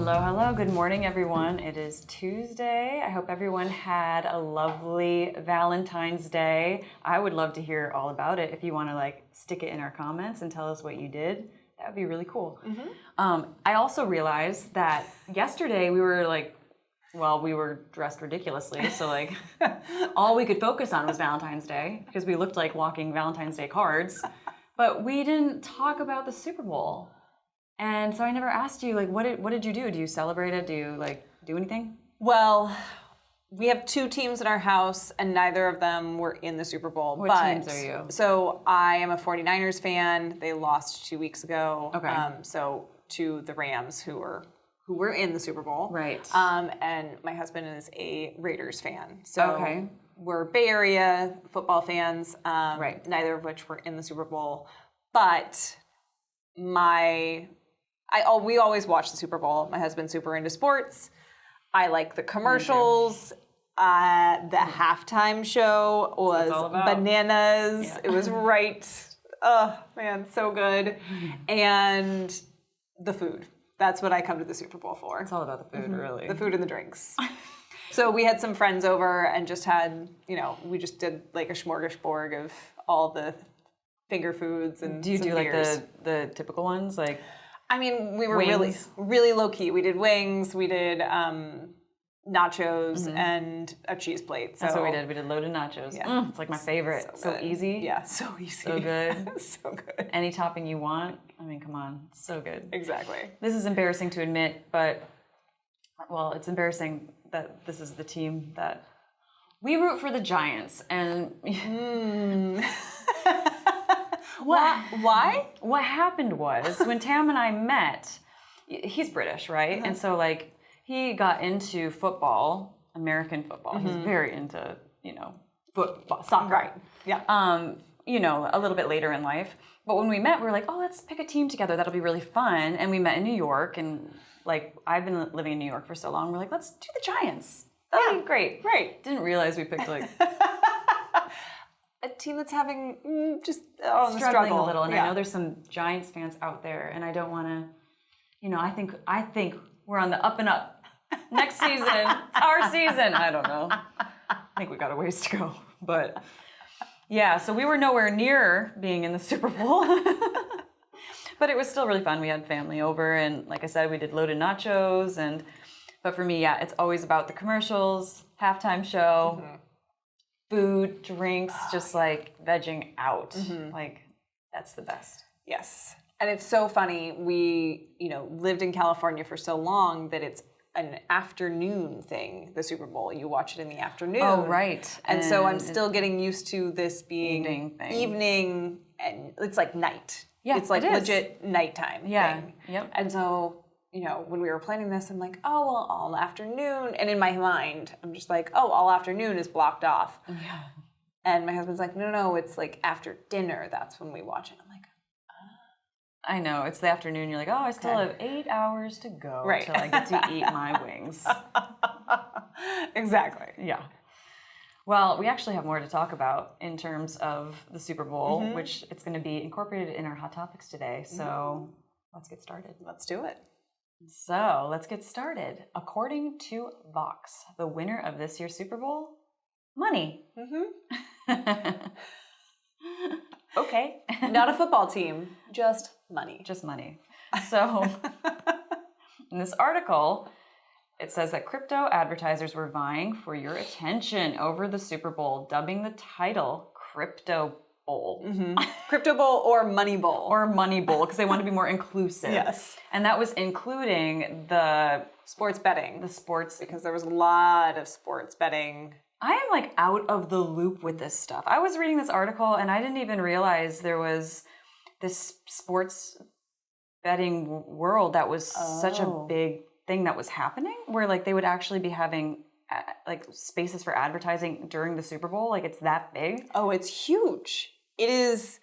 Hello, hello. Good morning, everyone. It is Tuesday. I hope everyone had a lovely Valentine's Day. I would love to hear all about it. If you want to stick it in our comments and tell us what you did, that would be really cool. I also realized that yesterday we were we were dressed ridiculously. So all we could focus on was Valentine's Day because we looked like walking Valentine's Day cards, but we didn't talk about the Super Bowl. And so I never asked you, what did you do? Do you celebrate it? Do you, do anything? Well, we have two teams in our house, and neither of them were in the Super Bowl. What teams are you? So I am a 49ers fan. They lost 2 weeks ago. Okay. So to the Rams, who were in the Super Bowl. Right. And my husband is a Raiders fan. So okay. We're Bay Area football fans, right. Neither of which were in the Super Bowl. But we always watch the Super Bowl. My husband's super into sports. I like the commercials. The halftime show was bananas. Yeah. It was right. Oh, man, so good. And the food. That's what I come to the Super Bowl for. It's all about the food, really. The food and the drinks. So we had some friends over and just had, we just did a smorgasbord of all the finger foods and do you do beers. the typical ones We were wings? really low key. We did wings, we did nachos, and a cheese plate. So that's what we did. We did loaded nachos. Yeah. It's my favorite. So easy. Yeah, so easy. So good. So good. Any topping you want. Come on. It's so good. Exactly. This is embarrassing to admit, but it's embarrassing that this is the team that we root for, the Giants, and Why? What happened was when Tam and I met, he's British, right? And so he got into football, American football. He's very into, football, soccer. Right. Yeah. A little bit later in life. But when we met, we were like, oh, let's pick a team together. That'll be really fun. And we met in New York, and I've been living in New York for so long. We're like, let's do the Giants. That'll be great. Right. Didn't realize we picked a team that's having struggling a little, and yeah. I know there's some Giants fans out there, and I don't want to, I think we're on the up and up. Next season, it's our season. I don't know. I think we got a ways to go, but yeah. So we were nowhere near being in the Super Bowl, but it was still really fun. We had family over, and like I said, we did loaded nachos, but for me, yeah, it's always about the commercials, halftime show. Food, drinks, just vegging out. That's the best. Yes. And it's so funny. We, lived in California for so long that it's an afternoon thing, the Super Bowl. You watch it in the afternoon. Oh, right. And so I'm still getting used to this being evening, and it's night. Yeah, it's legit nighttime thing. Yep. And so, when we were planning this, I'm like, oh, well, all afternoon. And in my mind, I'm just like, oh, all afternoon is blocked off. Yeah. And my husband's like, no, it's after dinner. That's when we watch it. I'm like, I know. It's the afternoon. You're like, oh, I still have 8 hours to go till I get to eat my wings. Exactly. Yeah. Well, we actually have more to talk about in terms of the Super Bowl, which it's going to be incorporated in our Hot Topics today. So let's get started. Let's do it. So let's get started. According to Vox, the winner of this year's Super Bowl, money. Okay. Not a football team, just money. Just money. So in this article, it says that crypto advertisers were vying for your attention over the Super Bowl, dubbing the title Crypto Bowl. Crypto Bowl or Money Bowl. Or Money Bowl, because they want to be more inclusive. Yes. And that was including the sports betting. The sports. Because there was a lot of sports betting. I am out of the loop with this stuff. I was reading this article and I didn't even realize there was this sports betting world that was such a big thing that was happening, where they would actually be having spaces for advertising during the Super Bowl. It's that big. Oh, it's huge. It is.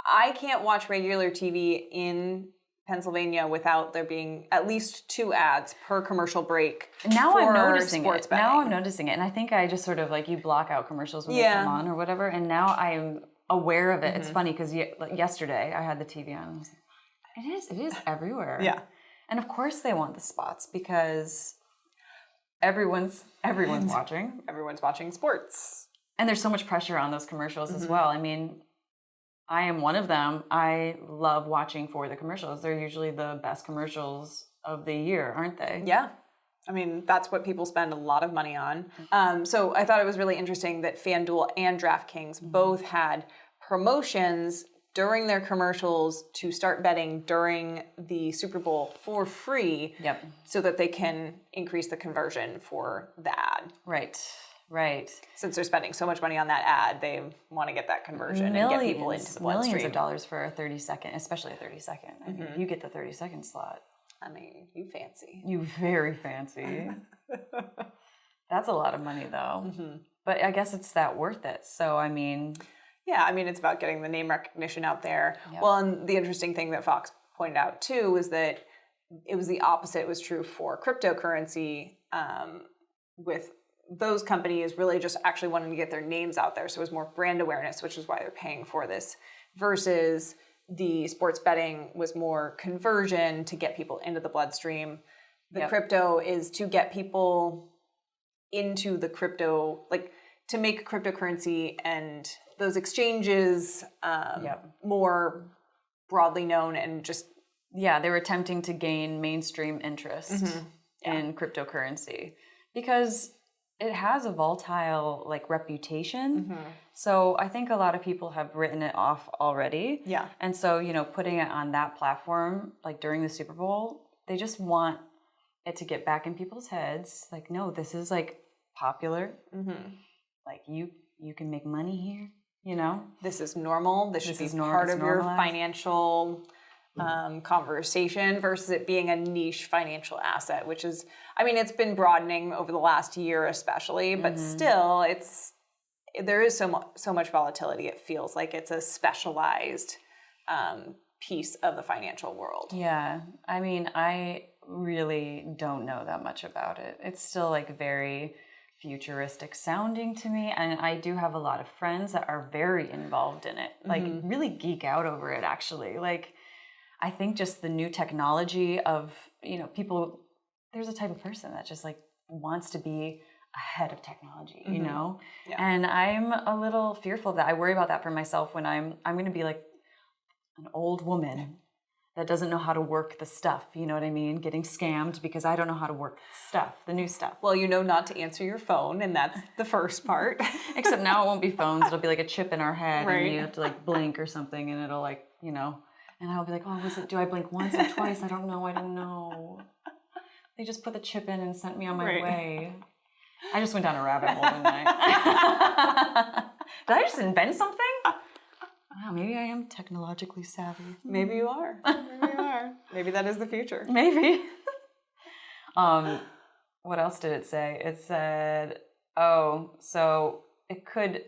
I can't watch regular TV in Pennsylvania without there being at least 2 ads per commercial break. Now for I'm noticing sports it. betting. Now I'm noticing it. And I think I just sort of you block out commercials when they come on or whatever. And now I'm aware of it. It's funny because yesterday I had the TV on. And I was like, it is everywhere. Yeah. And of course they want the spots because everyone's watching. Everyone's watching sports. And there's so much pressure on those commercials as well. I mean, I am one of them. I love watching for the commercials. They're usually the best commercials of the year, aren't they? Yeah. I mean, that's what people spend a lot of money on. So I thought it was really interesting that FanDuel and DraftKings both had promotions during their commercials to start betting during the Super Bowl for free. Yep. So that they can increase the conversion for the ad. Right. Since they're spending so much money on that ad, they want to get that conversion and get people into the bloodstream. Millions of dollars for a 30-second, especially a 30-second. I mean, you get the 30-second slot. I mean, you fancy. You very fancy. That's a lot of money, though. But I guess it's that worth it. So, I mean... Yeah, I mean, it's about getting the name recognition out there. Yep. Well, and the interesting thing that Fox pointed out, too, was that it was the opposite was true for cryptocurrency with those companies really just actually wanting to get their names out there. So it was more brand awareness, which is why they're paying for this, versus the sports betting was more conversion to get people into the bloodstream. The crypto is to get people into the crypto, like to make cryptocurrency and those exchanges more broadly known and just... Yeah, they were attempting to gain mainstream interest in cryptocurrency because it has a volatile reputation. So I think a lot of people have written it off already. Yeah. And so, putting it on that platform, during the Super Bowl, they just want it to get back in people's heads. Like, no, this is popular. Like you can make money here, This is normal. This should be part of your financial conversation versus it being a niche financial asset, which is, I mean, it's been broadening over the last year especially, but still there is so much volatility. It feels like it's a specialized piece of the financial world. Yeah. I mean, I really don't know that much about it. It's still very futuristic sounding to me. And I do have a lot of friends that are very involved in it, really geek out over it actually. I think just the new technology of, people, there's a type of person that just wants to be ahead of technology, Yeah. And I'm a little fearful of that. I worry about that for myself when I'm going to be an old woman that doesn't know how to work the stuff, you know what I mean? Getting scammed because I don't know how to work stuff, the new stuff. Well, not to answer your phone, and that's the first part. Except now it won't be phones. It'll be a chip in our head, and you have to blink or something, and it'll and I'll be do I blink once or twice? I don't know. They just put the chip in and sent me on my way. I just went down a rabbit hole, didn't I? Did I just invent something? Wow, maybe I am technologically savvy. Maybe you are. Maybe that is the future. Maybe. What else did it say? It said, so it could...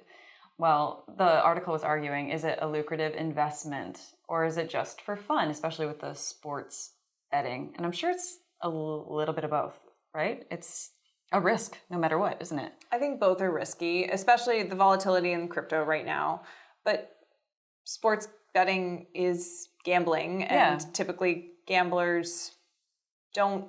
Well, the article was arguing, is it a lucrative investment or is it just for fun, especially with the sports betting? And I'm sure it's a little bit of both, right? It's a risk no matter what, isn't it? I think both are risky, especially the volatility in crypto right now. But sports betting is gambling, and typically gamblers don't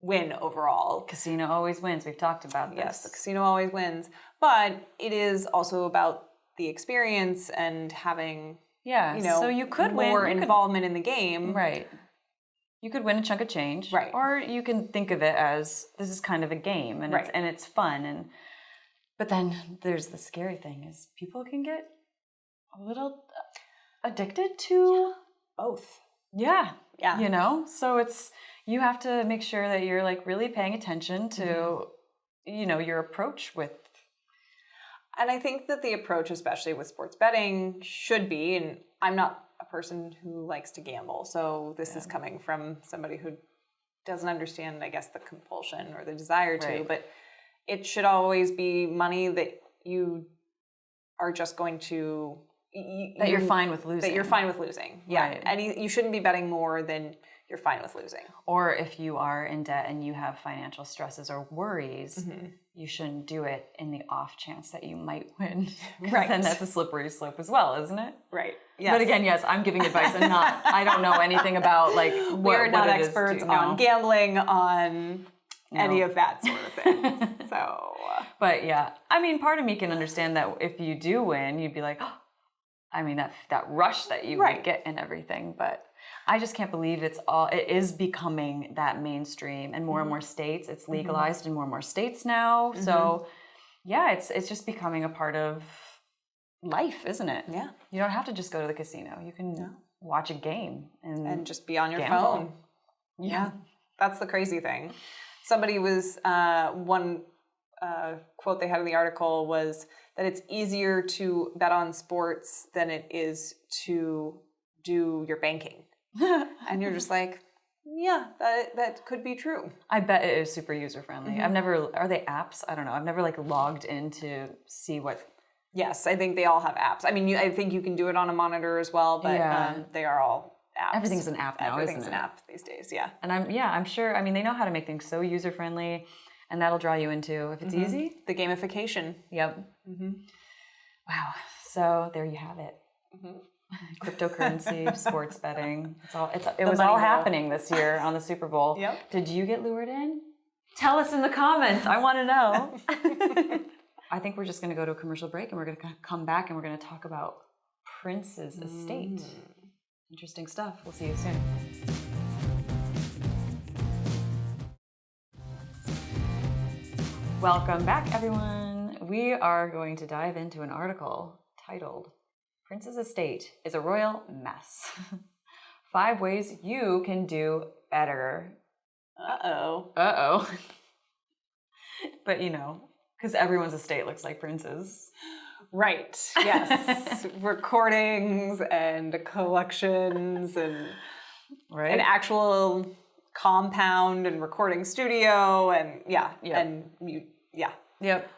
win overall. Casino always wins. We've talked about this. Yes, the casino always wins. But it is also about the experience and having, so you could more involvement in the game. Right. You could win a chunk of change. Right. Or you can think of it as this is kind of a game and it's fun. But then there's the scary thing is people can get a little addicted to both. Yeah. So you have to make sure that you're really paying attention to, your approach with. And I think that the approach, especially with sports betting, should be, and I'm not a person who likes to gamble, so this is coming from somebody who doesn't understand, I guess, the compulsion or the desire to, but it should always be money that you are just going to... That you're fine with losing. That you're fine with losing, yeah. Right. And you shouldn't be betting more than you're fine with losing. Or if you are in debt and you have financial stresses or worries, you shouldn't do it in the off chance that you might win. Right. Then that's a slippery slope as well, isn't it? Right. Yes. But again, yes, I'm giving advice and I don't know anything about like we're not experts on gambling, on any of that sort of thing. So, but yeah, I mean, part of me can understand that if you do win, you'd be like, oh, I mean, that rush that you would get and everything. But I just can't believe it is becoming that mainstream and more states. It's legalized in more and more states now. So yeah, it's just becoming a part of life, isn't it? Yeah. You don't have to just go to the casino. You can watch a game and just be on your gamble. phone. Yeah. That's the crazy thing. Somebody was, one quote they had in the article was that it's easier to bet on sports than it is to do your banking. And you're just like, yeah, that could be true. I bet it is super user friendly. Are they apps? I don't know. I've never like logged in to see what. Yes, I think they all have apps. I mean, I think you can do it on a monitor as well, but they are all apps. Everything's an app now, Everything's an app these days, yeah. And I'm sure, I mean, they know how to make things so user friendly, and that'll draw you into, if it's easy. The gamification. Yep. Wow. So there you have it. Cryptocurrency, sports betting. It was all happening this year on the Super Bowl. Yep. Did you get lured in? Tell us in the comments. I want to know. I think we're just going to go to a commercial break, and we're going to come back, and we're going to talk about Prince's estate. Interesting stuff. We'll see you soon. Welcome back, everyone. We are going to dive into an article titled Prince's Estate is a Royal Mess. 5 ways you can do better. Uh-oh. But because everyone's estate looks like Prince's. Right. Yes. Recordings and collections and an actual compound and recording studio and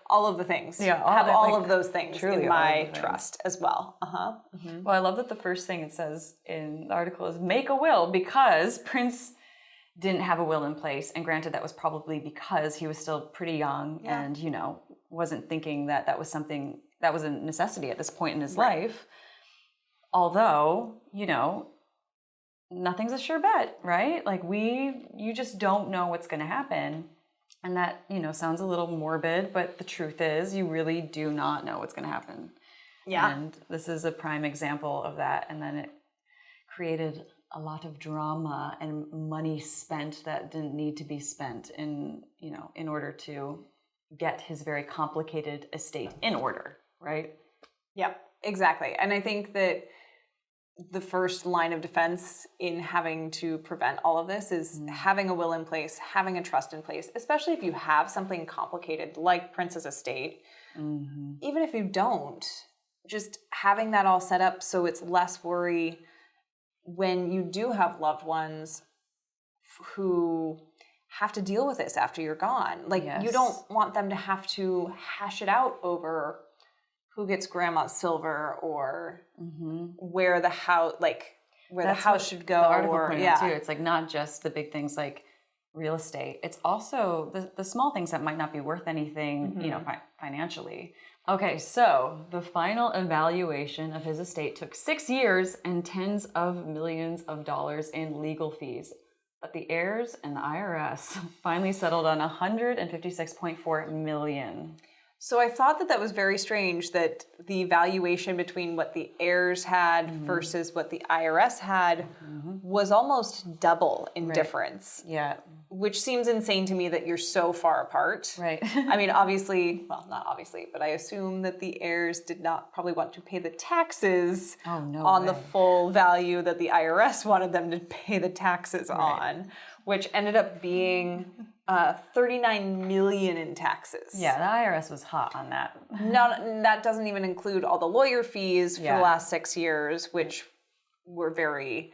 all of the things. Yeah, I have all of those things in my things. trust as well. Well, I love that the first thing it says in the article is make a will, because Prince didn't have a will in place, and granted that was probably because he was still pretty young and wasn't thinking that was something that was a necessity at this point in his life. Although, nothing's a sure bet, right? Like you just don't know what's going to happen. And that, sounds a little morbid, but the truth is you really do not know what's going to happen. Yeah. And this is a prime example of that. And then it created a lot of drama and money spent that didn't need to be spent in order to get his very complicated estate in order, right? Yep, exactly. And I think that the first line of defense in having to prevent all of this is having a will in place, having a trust in place, especially if you have something complicated like Prince's estate. Even if you don't, just having that all set up so it's less worry when you do have loved ones who have to deal with this after you're gone. Like, you don't want them to have to hash it out over who gets grandma's silver or where the house, the house should go. The article pointed out too. It's like not just the big things like real estate. It's also the small things that might not be worth anything, financially. Okay, so the final evaluation of his estate took 6 years and tens of millions of dollars in legal fees. But the heirs and the IRS finally settled on $156.4 million. So I thought that was very strange that the valuation between what the heirs had versus what the IRS had was almost double in difference. Yeah. Which seems insane to me that you're so far apart. Right. I mean, obviously, well, not obviously, but I assume that the heirs did not probably want to pay the taxes on the full value that the IRS wanted them to pay the taxes on, which ended up being $39 million in taxes. Yeah, the IRS was hot on that. That doesn't even include all the lawyer fees for the last 6 years, which were very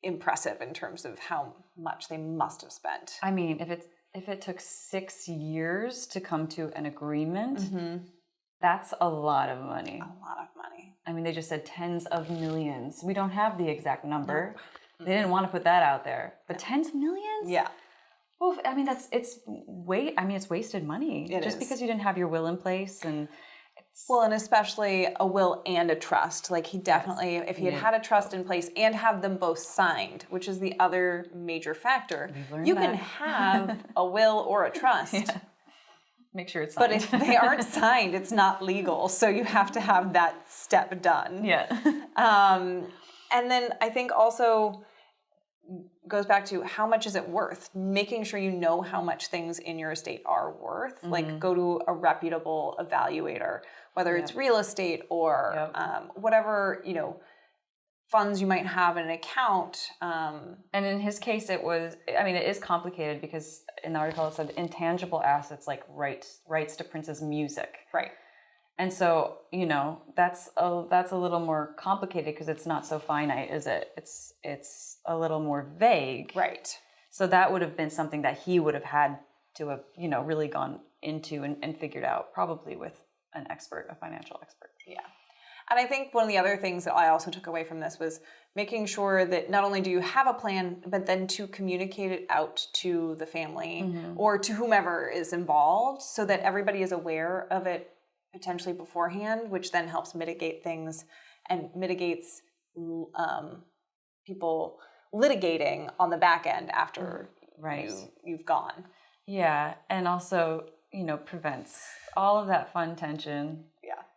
impressive in terms of how much they must have spent. I mean, if it took 6 years to come to an agreement, that's a lot of money. A lot of money. I mean, they just said tens of millions. We don't have the exact number. They didn't want to put that out there. But tens of millions? Yeah. Well, I mean, it's wasted money. Just because you didn't have your will in place and well, and especially a will and a trust. Like he definitely, if he had a trust in place and have them both signed, which is the other major factor, you can have a will or a trust. Yeah. Make sure it's signed. But if they aren't signed, it's not legal. So you have to have that step done. Yeah. And then I think also goes back to how much is it worth? Making sure you know how much things in your estate are worth. Like go to a reputable evaluator, whether it's real estate or whatever, funds you might have in an account. And in his case, it is complicated because in the article it said intangible assets like rights to Prince's music. Right. And so, that's a little more complicated because it's not so finite, is it? It's a little more vague. Right. So that would have been something that he would have had to have, really gone into and figured out, probably with an expert, a financial expert. Yeah. And I think one of the other things that I also took away from this was making sure that not only do you have a plan, but then to communicate it out to the family or to whomever is involved so that everybody is aware of it potentially beforehand, which then helps mitigate things and mitigates people litigating on the back end after you've gone. Yeah, and also, prevents all of that fun tension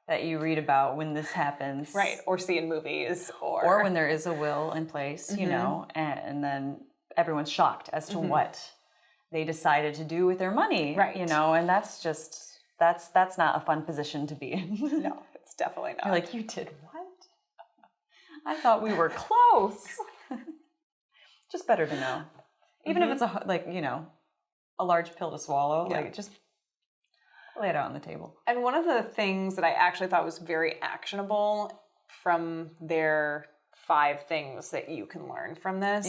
that you read about when this happens. Right, or see in movies. Or when there is a will in place, and then everyone's shocked as to what they decided to do with their money. Right. And that's just... That's not a fun position to be in. No, it's definitely not. You're like, you did what? I thought we were close. Just better to know. Even if it's a large pill to swallow, just lay it out on the table. And one of the things that I actually thought was very actionable from their 5 things that you can learn from this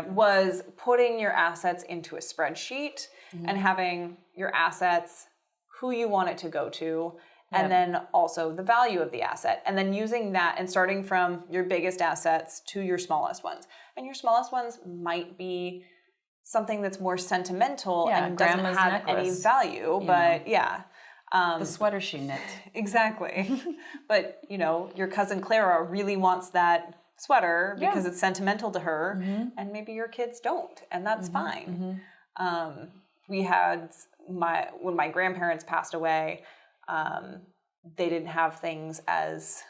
was putting your assets into a spreadsheet and having your assets, who you want it to go to, and then also the value of the asset. And then using that and starting from your biggest assets to your smallest ones. And your smallest ones might be something that's more sentimental and doesn't have any value, but the sweater she knit. Exactly. But, your cousin Clara really wants that sweater because it's sentimental to her, and maybe your kids don't, and that's fine. We had when my grandparents passed away, they didn't have things as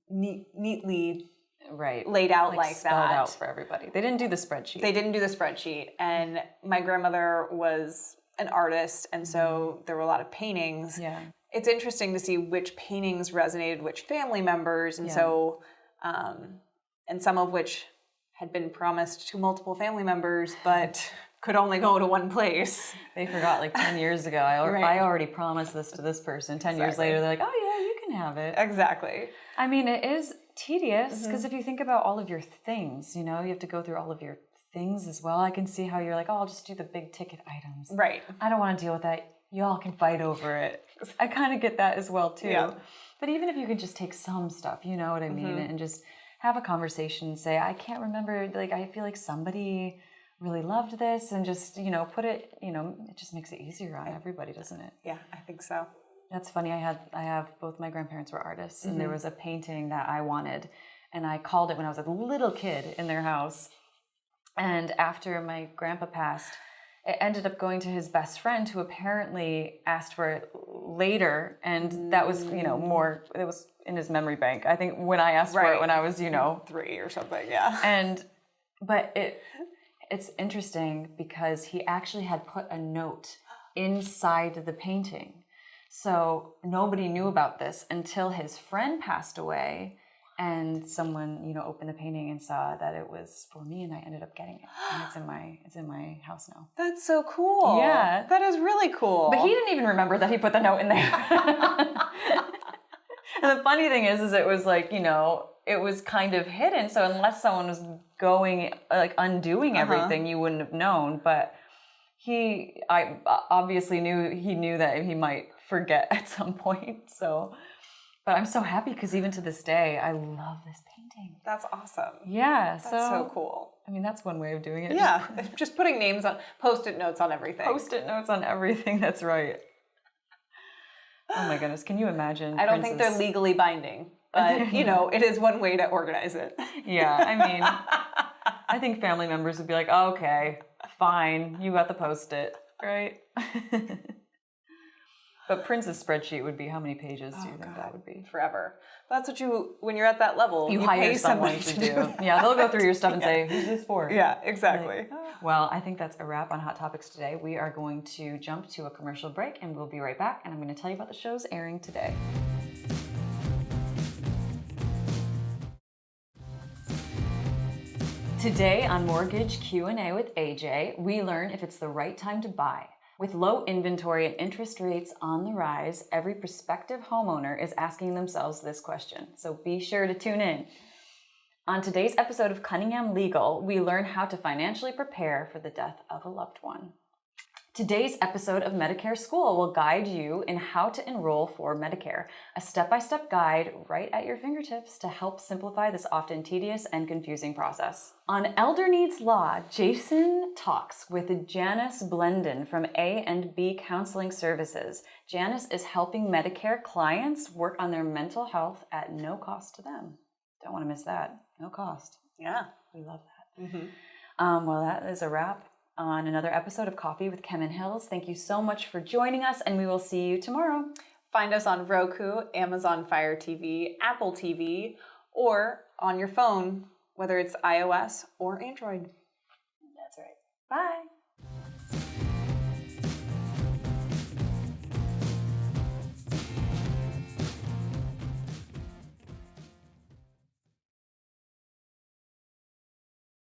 neatly laid out like spelled that. out for everybody. They didn't do the spreadsheet. And my grandmother was an artist, and so there were a lot of paintings. Yeah. It's interesting to see which paintings resonated which family members, and so and some of which had been promised to multiple family members, but could only go to one place. They forgot 10 years ago. I already promised this to this person. 10 years later, they're like, oh yeah, you can have it. Exactly. I mean, it is tedious because if you think about all of your things, you have to go through all of your things as well. I can see how you're like, oh, I'll just do the big ticket items. Right. I don't want to deal with that. Y'all can fight over it. I kind of get that as well too. Yeah. But even if you could just take some stuff, you know what I mean, and just have a conversation and say, I can't remember, I feel like somebody really loved this, and just, put it, it just makes it easier on everybody, doesn't it? Yeah, I think so. That's funny. I have both my grandparents were artists, and there was a painting that I wanted, and I called it when I was a little kid in their house. And after my grandpa passed, it ended up going to his best friend, who apparently asked for it later, and that was, it was in his memory bank. I think when I asked for it when I was, 3 or something, But it's interesting because he actually had put a note inside the painting. So nobody knew about this until his friend passed away, and someone, opened the painting and saw that it was for me, and I ended up getting it. And it's in my house now. That's so cool. Yeah. That is really cool. But he didn't even remember that he put the note in there. And the funny thing is it was it was kind of hidden. So unless someone was going, undoing everything, you wouldn't have known. But I obviously knew that he might forget at some point. So, but I'm so happy because even to this day, I love this painting. painting. That's awesome. Yeah. That's so cool. I mean, that's one way of doing it. Yeah. Just putting names on, Post-it notes on everything. Post-it notes on everything. That's right. Oh my goodness. Can you imagine? I don't think they're legally binding, but you know, it is one way to organize it. Yeah. I mean, I think family members would be like, oh, okay, fine. You got the Post-it, right? But Prince's spreadsheet would be how many pages do you think that would be? Forever. That's what when you're at that level, you hire pay someone to do. Yeah, they'll go through your stuff and say, who's this for? Yeah, exactly. Like, oh. Well, I think that's a wrap on Hot Topics today. We are going to jump to a commercial break and we'll be right back. And I'm going to tell you about the shows airing today. Today on Mortgage Q&A with AJ, we learn if it's the right time to buy. With low inventory and interest rates on the rise, every prospective homeowner is asking themselves this question. So be sure to tune in. On today's episode of Cunningham Legal, we learn how to financially prepare for the death of a loved one. Today's episode of Medicare School will guide you in how to enroll for Medicare, a step-by-step guide right at your fingertips to help simplify this often tedious and confusing process. On Elder Needs Law, Jason talks with Janice Blendon from A&B Counseling Services. Janice is helping Medicare clients work on their mental health at no cost to them. Don't want to miss that. No cost. Yeah. We love that. Mm-hmm. Well, that is a wrap on another episode of Coffee with Kim and Hills. Thank you so much for joining us, and we will see you tomorrow. Find us on Roku, Amazon Fire TV, Apple TV, or on your phone, whether it's iOS or Android. That's right. Bye.